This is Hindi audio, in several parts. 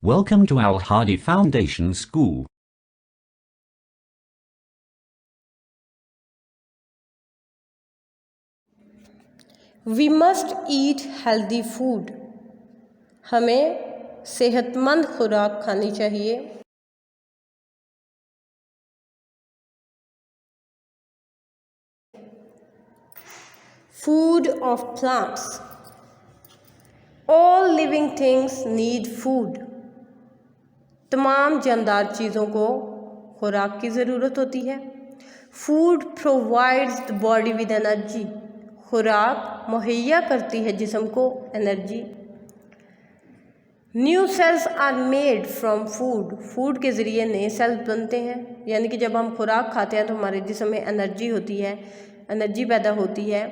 Welcome to Al Hadi Foundation School. We must eat healthy food. हमें सेहतमंद खुराक खानी चाहिए. Food of plants. All living things need food. तमाम जानदार चीज़ों को खुराक की ज़रूरत होती है. Food provides the body with energy. खुराक मुहैया करती है जिस्म को energy. New cells are made from food. Food के ज़रिए नए सेल्स बनते हैं. यानी कि जब हम खुराक खाते हैं तो हमारे जिस्म में एनर्जी होती है, एनर्जी पैदा होती है,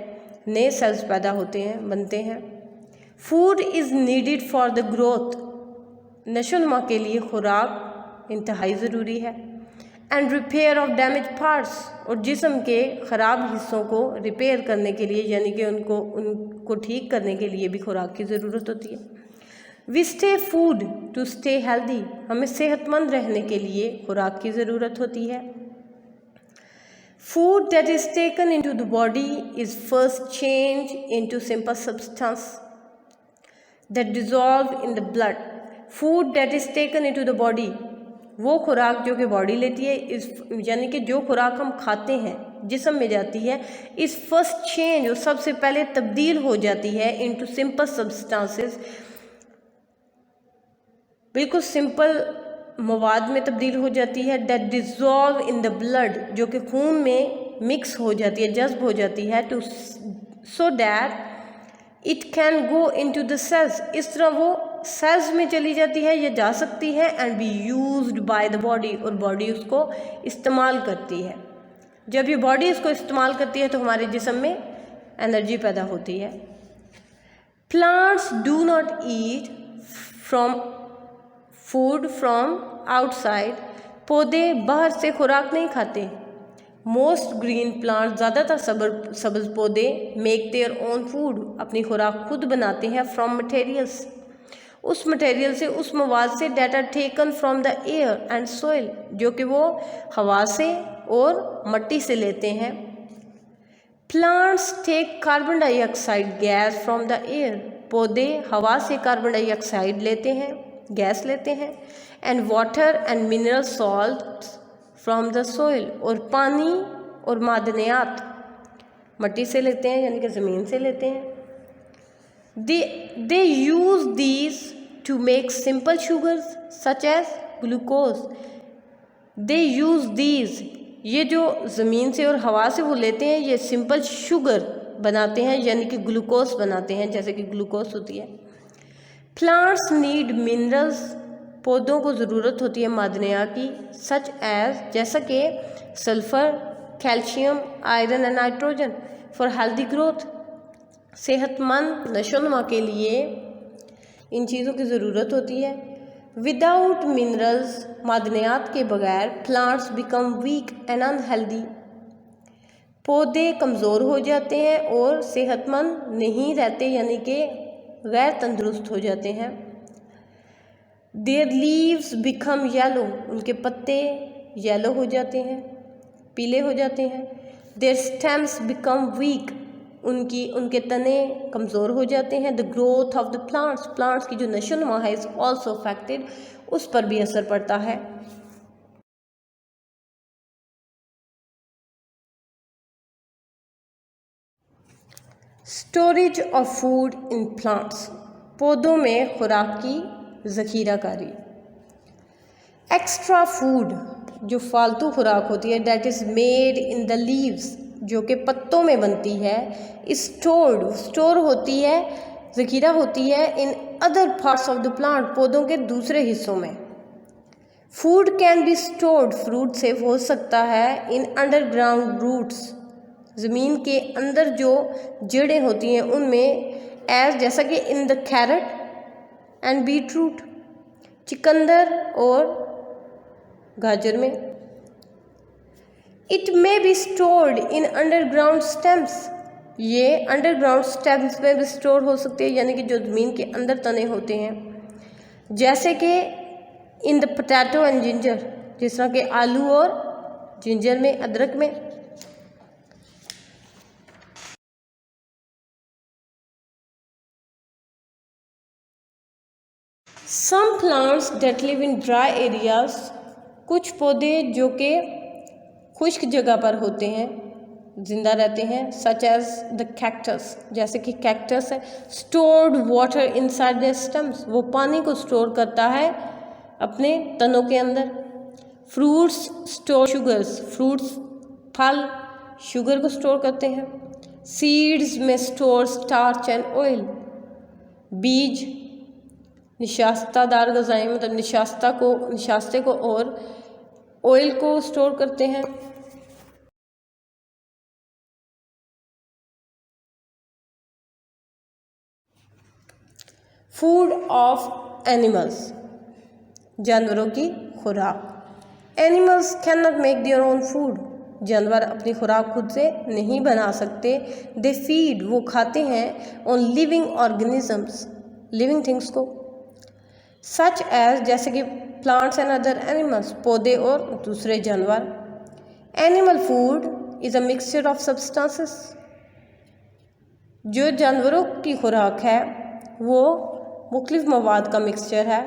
नए सेल्स पैदा होते हैं, बनते हैं. Food is needed for the growth. नशोनुमा के लिए खुराक इंतहाई ज़रूरी है. And repair of damage parts. और जिस्म के ख़राब हिस्सों को रिपेयर करने के लिए यानी कि उनको ठीक करने के लिए भी खुराक की ज़रूरत होती है. We stay food to stay healthy. हमें सेहतमंद रहने के लिए खुराक की ज़रूरत होती है. Food that is taken into the body is first change into simple substance that dissolve in the blood. Food that is taken into the body, वो खुराक जो कि बॉडी लेती है, इस यानी कि जो खुराक हम खाते हैं जिस्म में जाती है, इस फर्स्ट चेंज, वो सबसे पहले तब्दील हो जाती है इनटू सिंपल सब्सटेंसेस. बिल्कुल सिंपल मवाद में तब्दील हो जाती है. That dissolve in the blood, जो कि खून में मिक्स हो जाती है, जज्ब हो जाती है. To so that it can go into the cells. इस तरह वो सेल्स में चली जाती है या जा सकती है. And be used by the body, और बॉडी उसको इस्तेमाल करती है. जब ये बॉडी इसको इस्तेमाल करती है तो हमारे जिस्म में एनर्जी पैदा होती है. Plants do not eat from food from outside. पौधे बाहर से खुराक नहीं खाते. मोस्ट ग्रीन प्लांट्स, ज़्यादातर सब्ज़ पौधे, मेक देयर ओन फूड, अपनी खुराक खुद बनाते हैं. फ्रॉम मटेरियल्स, उस मटेरियल से, उस मवाद से, that are taken from the air and soil, जो कि वो हवा से और मट्टी से लेते हैं. Plants take carbon dioxide gas from the air. पौधे हवा से कार्बन डाइऑक्साइड लेते हैं, गैस लेते हैं. And water and mineral salt from the soil, और पानी और मादनियात मट्टी से लेते हैं यानी कि ज़मीन से लेते हैं. They use these to make simple sugars such as glucose. They use these, ये जो ज़मीन से और हवा से वो लेते हैं, ये सिंपल शुगर बनाते हैं यानी कि ग्लूकोज बनाते हैं, जैसे कि ग्लूकोज होती है. Plants need minerals. पौधों को ज़रूरत होती है मादनियात की. सच एज, जैसा कि sulphur, calcium, iron and nitrogen for healthy growth. सेहतमंद नशोनुमा के लिए इन चीज़ों की ज़रूरत होती है. विदाउट मिनरल्स, मादनियात के बगैर, plants become weak and unhealthy. पौधे कमज़ोर हो जाते हैं और सेहतमंद नहीं रहते यानी कि गैर तंदुरुस्त हो जाते हैं. There leaves become yellow. उनके पत्ते येलो हो जाते हैं, पीले हो जाते हैं. Their stems become weak. उनके तने कमज़ोर हो जाते हैं. The growth of the plants. Plants की जो नशोनुमा है इज़ ऑल्सो अफेक्टेड, उस पर भी असर पड़ता है. Storage of food in plants. पौधों में खुराक की ज़ख़ीरा कारी. एक्स्ट्रा फूड, जो फालतू खुराक होती है, that is made in the leaves, जो कि पत्तों में बनती है. स्टोर होती है, ज़ख़ीरा होती है in other parts of the plant, पौधों के दूसरे हिस्सों में. Food can be stored. Fruit save हो सकता है इन अंडरग्राउंड रूट्स, ज़मीन के अंदर जो जड़ें होती हैं उनमें. एज, जैसा कि in the carrot and beetroot, चिकंदर और गाजर में. It may be stored in underground stems. ये अंडरग्राउंड स्टेम्स में भी स्टोर हो सकते हैं यानी कि जो ज़मीन के अंदर तने होते हैं, जैसे कि in the potato and ginger, जिस तरह के आलू और जिंजर में, अदरक में। Some plants that live in dry areas, कुछ पौधे जो कि खुश्क जगह पर होते हैं, जिंदा रहते हैं, सच एज द कैक्टस, जैसे कि कैक्टस है। Stored water inside the stems, वो पानी को स्टोर करता है अपने तनों के अंदर। फ्रूट्स स्टोर शुगर्स, फ्रूट्स फल शुगर को स्टोर करते हैं। सीड्स में स्टोर स्टार्च एंड ऑयल, बीज निशास्तादार ग़िज़ाएँ मतलब निशास्ते को और ऑयल को स्टोर करते हैं। फूड ऑफ एनिमल्स, जानवरों की खुराक। Animals can not make their own food, जानवर अपनी खुराक खुद से नहीं बना सकते। दे फीड, वो खाते हैं, on living organisms, living things को। सच एज, जैसे कि प्लांट्स एंड अदर एनिमल्स, पौधे और दूसरे जानवर। Animal food is a mixture of substances, जो जानवरों की खुराक है वो मुख्तलिफ मवाद का मिक्सचर है।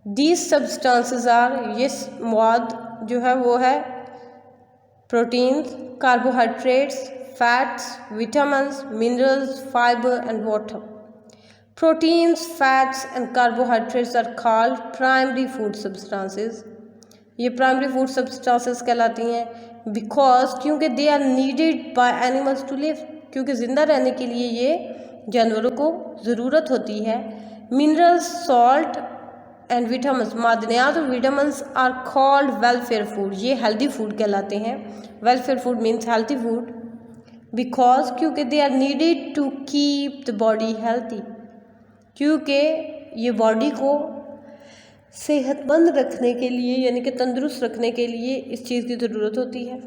दीज सब्सटेंसेस आर, ये मवाद जो है वो है protein, carbohydrates, fats, vitamins, minerals, fibre and water. Proteins, fats and carbohydrates are called primary food substances, ये प्राइमरी फूड सब्सटेंसेस कहलाती हैं। बिकॉज, क्योंकि they are needed by animals to live, क्योंकि ज़िंदा रहने के लिए ये जानवरों को ज़रूरत होती है। मिनरल्स, सॉल्ट एंड विटामिन्स, मादनियात और vitamins are called welfare food, ये हेल्दी फूड कहलाते हैं। Welfare food means healthy food. Because, क्योंकि they are needed to keep the body healthy, क्योंकि ये बॉडी को सेहतमंद रखने के लिए यानी कि तंदुरुस्त रखने के लिए इस चीज़ की ज़रूरत होती है।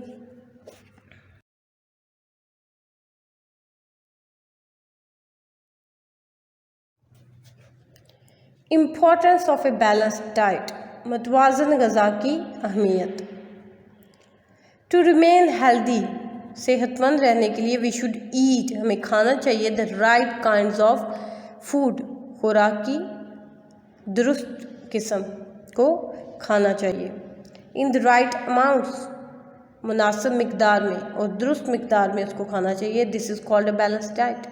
Importance of a balanced diet, मतवाज़न ग़िज़ा की अहमियत। टू रिमेन हेल्दी, सेहतमंद रहने के लिए वी शुड ईट, हमें खाना चाहिए the right kinds of food, खुराक की दुरुस्त किस्म को खाना चाहिए। इन द राइट अमाउंट्स, मुनासिब मिकदार में और दुरुस्त मिकदार में उसको खाना चाहिए। This is called a balanced diet,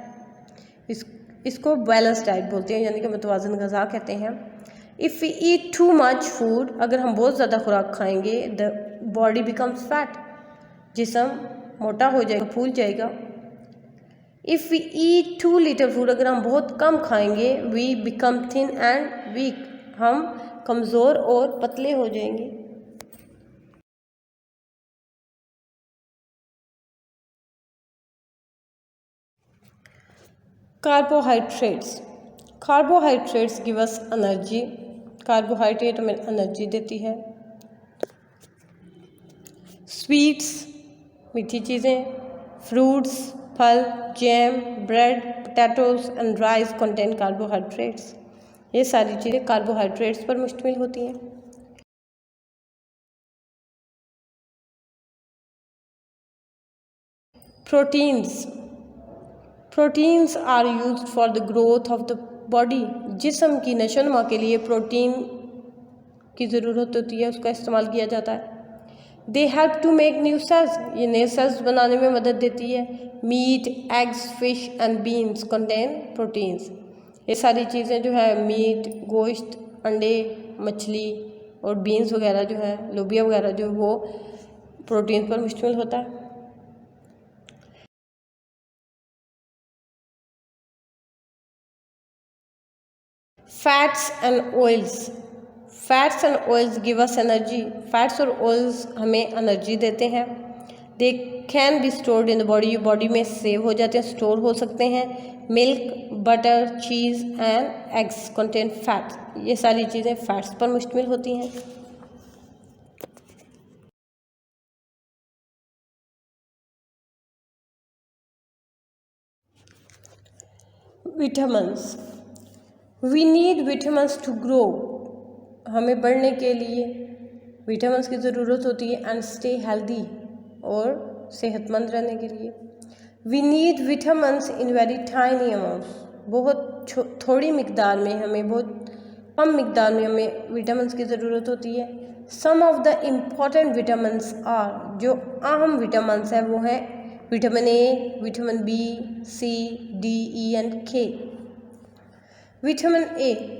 इसको बैलेंस डाइट बोलते हैं, यानी कि मुतवाज़न ग़िज़ा कहते हैं। If we eat too much food, अगर हम बहुत ज़्यादा खुराक खाएंगे, द बॉडी बिकम्स फैट, जिस्म मोटा हो जाएगा, फूल जाएगा। If we eat too little food, अगर हम बहुत कम खाएंगे, we become thin and weak, हम कमज़ोर और पतले हो जाएंगे। Carbohydrates, carbohydrates give us energy, carbohydrate हमें एनर्जी देती है। स्वीट्स, मीठी चीज़ें, फ्रूट्स, फल, jam, bread, potatoes and rice contain carbohydrates, ये सारी चीज़ें कार्बोहाइड्रेट्स पर मुश्तमिल होती हैं। Proteins, proteins are used for the growth of the body, जिस्म की नशोनुमा के लिए प्रोटीन की ज़रूरत होती है, उसका इस्तेमाल किया जाता है। They help to make new cells, ये नए सेल्स बनाने में मदद देती है। Meat, eggs, fish and beans contain proteins, ये सारी चीज़ें जो है मीट, गोश्त, अंडे, मछली और बीन्स वगैरह जो है, लोबिया वगैरह जो वो प्रोटीन पर मुश्तमिल होता है। Fats and oils, fats and oils give us energy, fats और ऑयल्स हमें एनर्जी देते हैं। They can be stored in the body, body में सेव हो जाते हैं, स्टोर हो सकते हैं। Milk, butter, cheese and eggs contain fats, ये सारी चीज़ें फैट्स पर मुश्तमिल होती हैं। Vitamins, we need vitamins to grow, हमें बढ़ने के लिए विटामिन्स की ज़रूरत होती है एंड स्टे हेल्दी, और सेहतमंद रहने के लिए। We need vitamins in very tiny amounts, बहुत थोड़ी मिकदार में हमें, बहुत कम मिकदार में हमें विटामिन्स की ज़रूरत होती है। Some of the important vitamins are, जो अहम विटामिन्स हैं वो हैं vitamin A, vitamin B, C, D, E and K. Vitamin A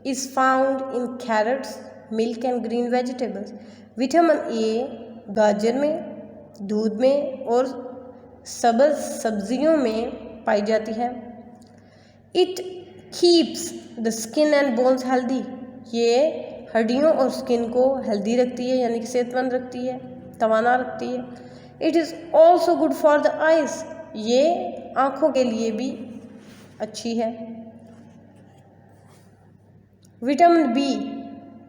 is found in carrots, milk and green vegetables. Vitamin A गाजर में, दूध में और सब्ज़ सब्जियों में पाई जाती है। It keeps the skin and bones healthy. ये हड्डियों और स्किन को हेल्दी रखती है, यानी कि सेहतमंद रखती है, तवाना रखती है। It is also good for the eyes. ये आँखों के लिए भी अच्छी है। Vitamin B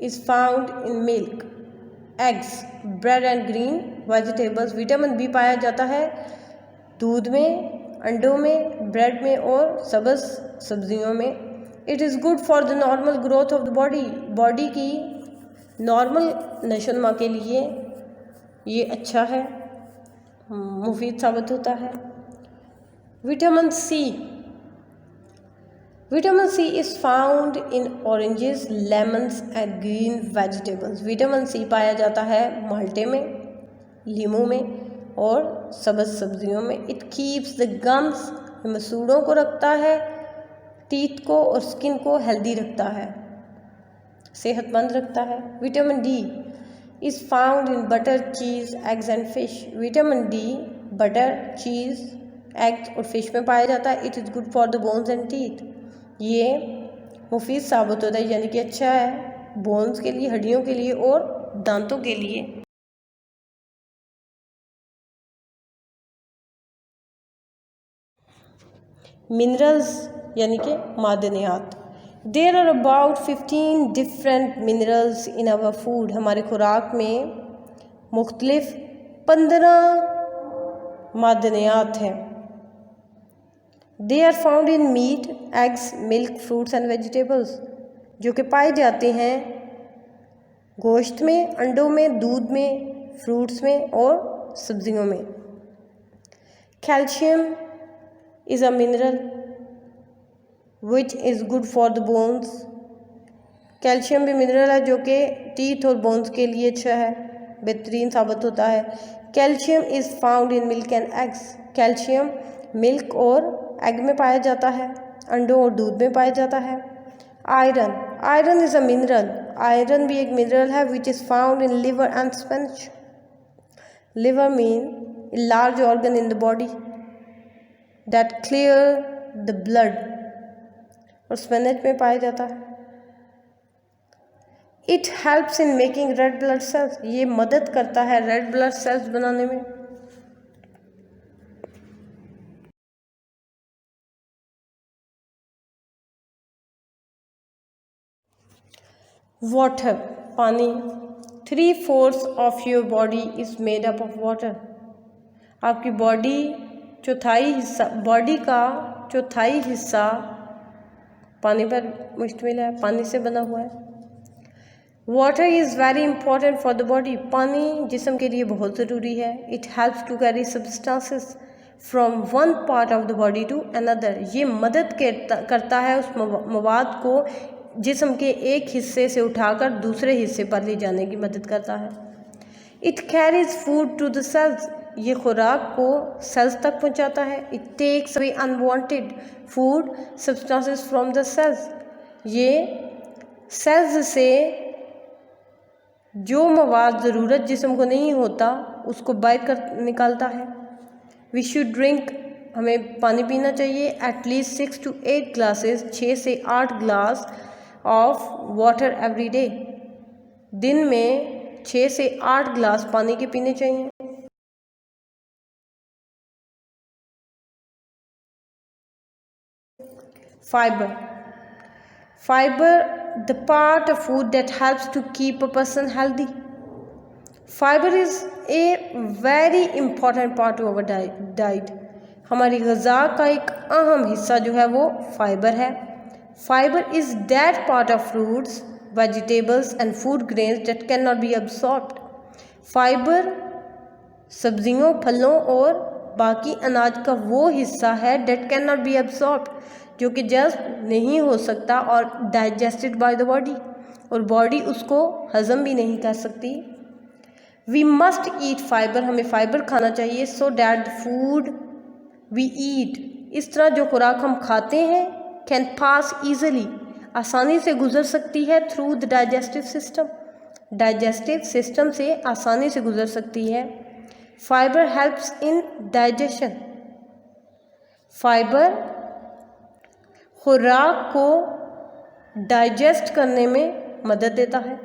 is found in milk, eggs, bread and green vegetables. Vitamin B पाया जाता है दूध में, अंडों में, ब्रेड में और सब्ज़ सब्जियों में। It is good for the normal growth of the body, body की नॉर्मल नशोनुमा के लिए ये अच्छा है, मुफीद साबित होता है। Vitamin C, vitamin C is found in oranges, lemons and green vegetables. Vitamin C पाया जाता है माल्टे में, लीमू में और सब्ज़ सब्जियों में. इट कीप्स द गम्स, मसूड़ों को रखता है, टीथ को और स्किन को हेल्दी रखता है, सेहतमंद रखता है. Vitamin D is found in butter, cheese, eggs and fish. Vitamin D butter, cheese, eggs और फिश में पाया जाता है. It is good for the bones and teeth. ये मुफीद साबित होता है, यानी कि अच्छा है बोन्स के लिए, हड्डियों के लिए और दांतों के लिए. मिनरल्स यानी कि मादनियात. There are about 15 different minerals in our food. हमारे खुराक में मुख्तलिफ 15 मादनियात हैं. They are found in meat, eggs, milk, fruits and vegetables, जो कि पाए जाते हैं गोश्त में, अंडों में, दूध में, फ्रूट्स में और सब्जियों में. Calcium is a mineral which is good for the bones. Calcium भी मिनरल है जो कि टीथ और बोन्स के लिए अच्छा है, बेहतरीन साबित होता है. Calcium is found in milk and eggs. Calcium milk और एग में पाया जाता है, अंडों और दूध में पाया जाता है. Iron, iron is a mineral. Iron भी एक मिनरल है which is found in liver and spinach. Liver mean large organ in the body that clear the blood, और स्पिनच में पाया जाता है. It helps in making red blood cells. ये मदद करता है रेड ब्लड सेल्स बनाने में. वाटर, पानी. 3/4 of your body is made up of water. आपकी बॉडी का चौथाई हिस्सा पानी पर मुश्तमिल है, पानी से बना हुआ है. Water is very important for the body. पानी जिस्म के लिए बहुत ज़रूरी है. It helps to carry substances from one part of the body to another. ये मदद करता है उस मवाद को जिस्म के एक हिस्से से उठाकर दूसरे हिस्से पर ले जाने की मदद करता है. It carries food to the cells. ये खुराक को सेल्स तक पहुंचाता है. It takes away unwanted food substances from the cells. ये सेल्स से जो मवाद ज़रूरत जिस्म को नहीं होता उसको बाहर कर निकालता है. वी शुड ड्रिंक, हमें पानी पीना चाहिए एटलीस्ट 6 to 8 ग्लासेस, 6 से 8 glass of water every day. दिन में 6 से 8 ग्लास पानी के पीने चाहिए. Fibre, fibre the part of food that helps to keep a person healthy. Fiber is a very important part of our diet. हमारी ग़िज़ा का एक अहम हिस्सा जो है वो फाइबर है. Fibre is that part of fruits vegetables and food grains that cannot be absorbed. Fibre सब्जियों, फलों और बाकी अनाज का वो हिस्सा है that cannot be absorbed, जो कि जज़्ब नहीं हो सकता और digested by the body, और बॉडी उसको हज़म भी नहीं कर सकती. We must eat fiber, हमें फाइबर खाना चाहिए. So that the food we eat, इस तरह जो खुराक हम खाते हैं, can pass easily, आसानी से गुजर सकती है through the digestive system, digestive system से आसानी से गुजर सकती है. Fibre helps in digestion, fibre खुराक को डाइजेस्ट करने में मदद देता है.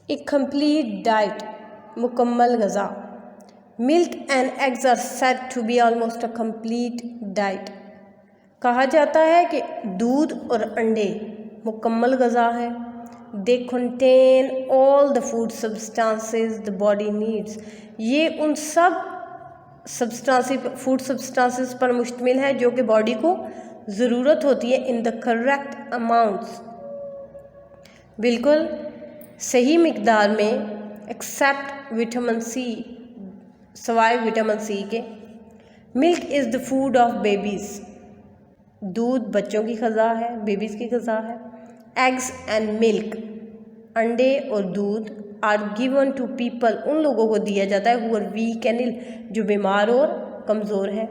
ए कंप्लीट डाइट, मुकम्मल ग़ज़ा. Milk and eggs are said to be almost a complete diet. कहा जाता है कि दूध और अंडे मुकम्मल ग़ज़ा है. They contain all the food substances the body needs, ये उन सब फूड सब्सटेंसेस पर मुश्तमिल है जो कि बॉडी को ज़रूरत होती है इन द करेक्ट अमाउंट्स, बिल्कुल सही मिकदार में, एक्सेप्ट विटामिन सी, सवाए विटामिन सी के. Milk is the food of babies, दूध बच्चों की ग़ज़ा है, बेबीज़ की ग़ज़ा है. एग्स एंड मिल्क, अंडे और दूध, आर गिवन टू पीपल, उन लोगों को दिया जाता है हु आर वीक एंड इल, जो बीमार और कमज़ोर है.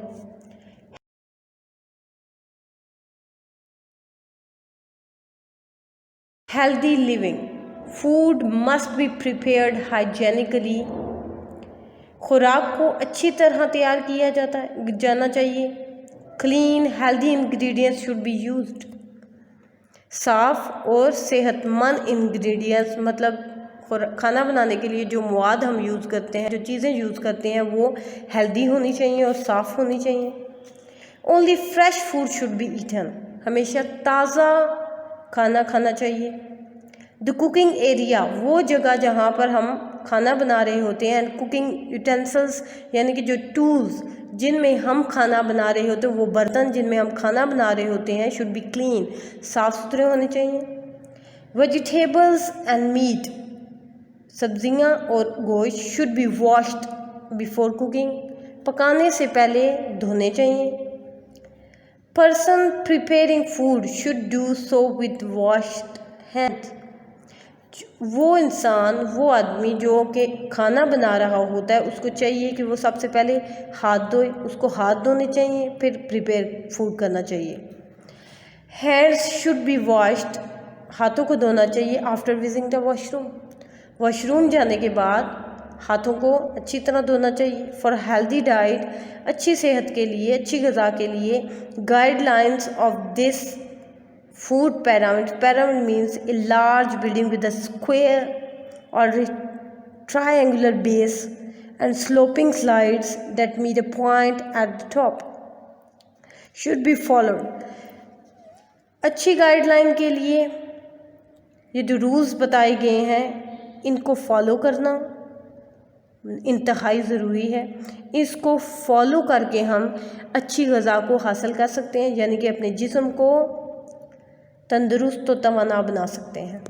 Healthy living, food must be prepared hygienically, खुराक को अच्छी तरह तैयार किया जाना चाहिए. Clean healthy ingredients should be used, साफ़ और सेहतमंद इंग्रेडिएंट्स, मतलब खाना बनाने के लिए जो मवाद हम यूज़ करते हैं, जो चीज़ें यूज़ करते हैं, वो हेल्दी होनी चाहिए और साफ़ होनी चाहिए. Only fresh food should be eaten, हमेशा ताज़ा खाना खाना चाहिए. द कुकिंग एरिया, वो जगह जहाँ पर हम खाना बना रहे होते हैं, एंड कुकिंग यूटेंसिल्स, यानी कि जो टूल्स जिनमें हम खाना बना रहे होते हैं, वो बर्तन जिनमें हम खाना बना रहे होते हैं, शुड बी क्लीन, साफ़ सुथरे होने चाहिए. वेजिटेबल्स एंड मीट, सब्जियां और गोश्त, should be washed before cooking, पकाने से पहले धोने चाहिए. Person preparing food should do so with washed hands, वो इंसान, वो आदमी जो कि खाना बना रहा होता है, उसको चाहिए कि वो सबसे पहले हाथ धोए, उसको हाथ धोने चाहिए, फिर प्रिपेयर फूड करना चाहिए. हैंड्स शुड बी वॉश्ड, हाथों को धोना चाहिए. After visiting the washroom, washroom जाने के बाद हाथों को अच्छी तरह धोना चाहिए. फॉर हेल्दी डाइट, अच्छी सेहत के लिए, अच्छी ग़ज़ा के लिए, guidelines of this food pyramid, pyramid means a large building with a square or a triangular base and sloping sides that meet a point at the top, should be followed. अच्छी गाइडलाइन के लिए ये जो रूल्स बताए गए हैं, इनको फॉलो करना इंतहाई ज़रूरी है. इसको फॉलो करके हम अच्छी ग़ज़ा को हासिल कर सकते हैं, यानी कि अपने जिस्म को तंदुरुस्त तो तवाना बना सकते हैं.